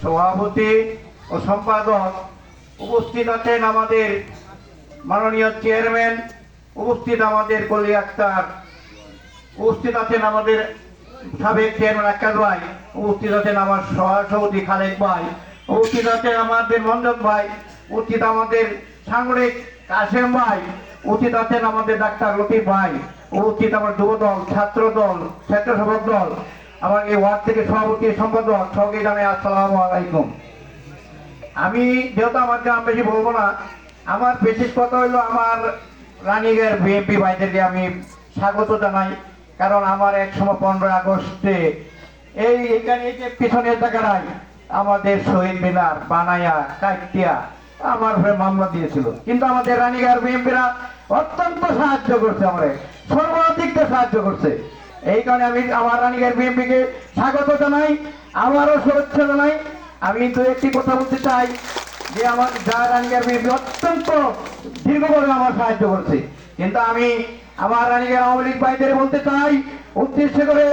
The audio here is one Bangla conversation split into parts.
সভাপতি ও সম্পাদক, উপস্থিত আছেন আমাদের মাননীয় চেয়ারম্যান, উপস্থিত আমাদের কলি আক্তার, উপস্থিত আছেন আমাদের সাবেক চেয়ারম্যান আক্কাস ভাই, উপস্থিত আছেন আমার সহসভাপতি খালেক ভাই, উপস্থিত আছেন আমাদের মঞ্জত ভাই, উপস্থিত আমাদের সাংগঠনিক কাশেম ভাই, উপস্থিত আছেন আমাদের ডাক্তার লতিফ ভাই, উপস্থিত আমার যুব দল, ছাত্র দল, স্বেচ্ছাসেবক দল, আমার এই ওয়ার্ড থেকে সভাপতি সম্পাদক সবাইকে জানাই আসসালামু আলাইকুম। আমি যেহেতু আমার গ্রাম বেশি বলবো না, আমার বিশেষ কথা হইলো আমার রানীগের বিএনপি ভাইদেরকে আমি স্বাগত জানাই। কারণ আমার এক সময় 15 আগস্টে এইখানে যে পিছনের জায়গায় আমাদের শহীদ মিনার বানাইয়া কাটিয়া আমার মামলা দিয়েছিল, কিন্তু আমাদের রানীগের বিএনপিরা অত্যন্ত সাহায্য করছে, আমার সর্বাধিক সাহায্য করছে। এই কারণে আমি আমার রানীগের বিএনপিকে স্বাগত জানাই, আমারও শুভেচ্ছা জানাই। আমি তো একটি কথা বলতে চাই যে আমার যা রানীগের বিএনপি অত্যন্ত দীর্ঘভাবে আমার সাহায্য করছে, কিন্তু আমি আমার রানীগের আওয়ামী লীগ ভাইদের বলতে চাই উদ্দেশ্য করে,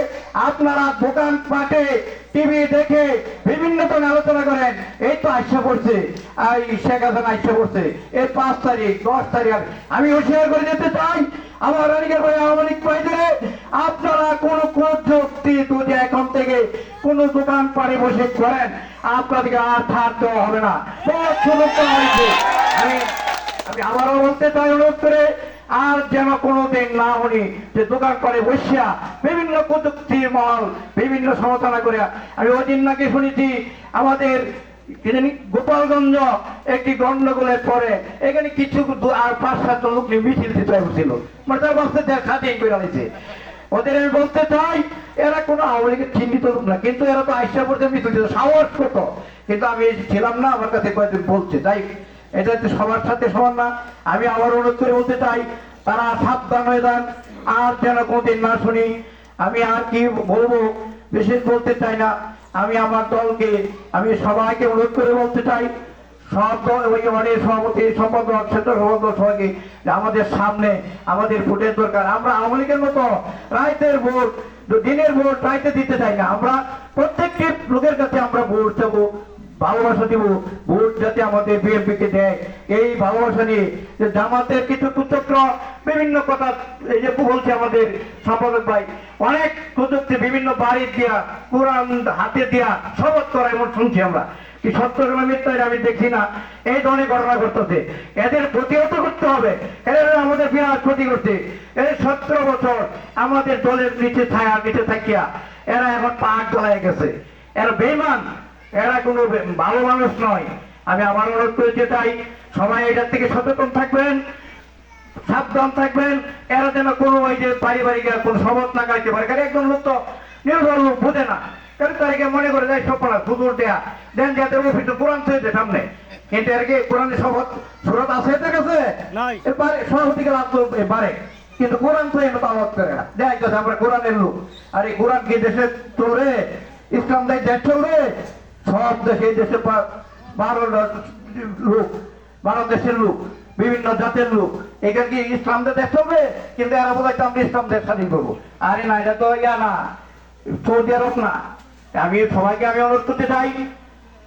আপনারা দোকান পাটে টিভি দেখে বিভিন্ন ধরনের আলোচনা করেন। এই তো আশা করছে এই শেখ হাসিনা আশা করছে এর 5 তারিখ 10 তারিখ। আমি হুঁশিয়ার করে যেতে চাই আমার রানীগের ভাই আওয়ামী লীগ ভাইদের, আপনারা কোনো যুক্তি যদি এখন থেকে কোন দোকান পাড়ে বসে করেন, আপনাদেরকে আর ছাড় দেওয়া হবে না। আমি আবারও বলতে চাই অনুরোধ করে, আর যেন কোনোদিন না উনি যে দোকান করে বসিয়া বিভিন্ন প্রযুক্তির মহল বিভিন্ন সমালোচনা করে। আমি ওদিন নাকি শুনেছি আমাদের গোপালগঞ্জ একটি গন্ডগোলের পরে এখানে কিছু আর 5-7 লোক মিছিল দিতে হয়েছিল, মানে তার বাস্তে স্বাধীন করে আনিছে। ওদের আমি বলতে চাই এরা কোনো আওয়ামী লীগের চিহ্নিত লোক না, কিন্তু এরা তো আইসা পড়তে মিছিল দিত, সাহস কত। কিন্তু আমি ছিলাম না, আমার কাছে কয়েকদিন বলছে, তাই এটা সবার সাথে সমান না। আমি আবার অনুরোধ করে বলতে চাই তারা সাবধান হয়ে যান, আর যেন কোনদিন না শুনি। আমি আর কি বলবো বিশেষ বলতে চাই না। আমি আমার দলকে আমি সবাইকে অনুরোধ করে বলতে চাই, সব দল ওই অনেক সভাপতি সম্পাদক স্বেচ্ছাসেবক সবাইকে, আমাদের সামনে আমাদের ভোটের দরকার। আমরা আওয়ামী লীগের মতো রাইতের ভোট দিনের ভোট রাইতে দিতে চাই না। আমরা প্রত্যেকটি লোকের কাছে আমরা ভোট দেবো, ভালোবাসা দিব, ভোট যাতে আমাদের বিএনপিকে দেয়। এই ভালোবাসা নিয়ে যে জামাতের কিছু কুচক্র বিভিন্ন কথা এই যে বলছে আমাদের সম্পাদক ভাই, অনেক প্রযুক্তি বিভিন্ন বাড়ি দিয়া কোরআন হাতে দিয়া শপথ করা এমন শুনছি আমরা। কি সত্য মিথ্যা আমি দেখছি না, এই ধরনের ঘটনা ঘটতেছে। এদের প্রতিহত করতে হবে, এরা আমাদের বিরাট ক্ষতি করছে। এই 17 বছর আমাদের দলের নিচে ছায়া নিচে থাকিয়া এরা এখন পাক জ্বলায় গেছে। এরা বেঈমান, এরা কোনো ভালো মানুষ নয়। আমি আবার অনুরোধ করতে চাই সবাই এটার থেকে সচেতন থাকবেন, সাবধান থাকবেন। এরা যেন কোনো ওই যে পারিবারিক কোনো শপথ না গাইতে পারে। কারণ একজন লোক তো নির্ভর লোক বোঝে না, কারণ তারিখে মনে করে যায় সব হুজুর দেয়া দেন যাতে অফিস কোরআন থয়েছে সামনে, কিন্তু আর কি কোরআনের শপথ সুরত আছে এদের কাছে এবারে সভাপতিকে লাভ পারে, কিন্তু কোরআন থয়ে তাওয়াত করে না। দেখ আমরা কোরআনের লোক, আর এই কোরআন কি দেশে চলবে? ইসলাম দেশ দেশ চলবে? সব দেশে দেশে 12 লোক, 12 দেশের লোক, বিভিন্ন জাতের লোক, এখানে কি ইসলাম দেশ চলবে? কিন্তু এরা বলে আমরা ইসলাম দেশ স্বাধীন করবো। আরে না, এটা তো ইয়া না, সৌদি আরব না। আমি সবাইকে আমি অনুরোধ করতে চাই,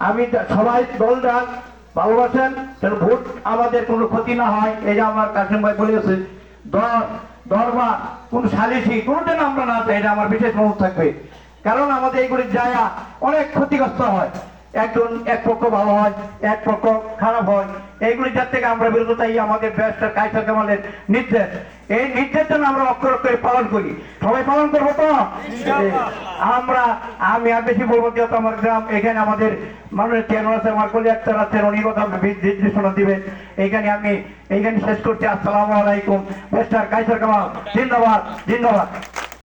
আমি সবাই দলটা ভালোবাসেন, যেন ভোট আমাদের কোনো ক্ষতি না হয়। এই যে আমার কাসিম ভাই বলেছে দরবা কোন সালিশি কোনোদিন আমরা না চাই, এটা আমার বিশেষ অনুরোধ থাকবে। কারণ আমাদের এইগুলি যায় অনেক ক্ষতিগ্রস্ত হয়, একজন এক পক্ষ ভালো হয় এক পক্ষ খারাপ হয়। এইগুলি যার থেকে আমরা বিরত চাই। আমাদের ব্যারিস্টার কায়সার কামালের নির্দেশ, এই নির্দেশ যেন আমরা অক্ষর অক্ষরে পালন করি। সবাই পালন করবো তো আমরা। আমি আর বেশি বলবো, যেহেতু আমার গ্রাম, এখানে আমাদের মাননীয় চেয়ারম্যান আছে, আমার কলি আক্তার আছেন, উনি কথা নির্দেশনা দিবেন। এইখানে শেষ করছি। আসসালামু আলাইকুম। ব্যারিস্টার কায়সার কামাল জিন্দাবাদ, জিন্দাবাদ।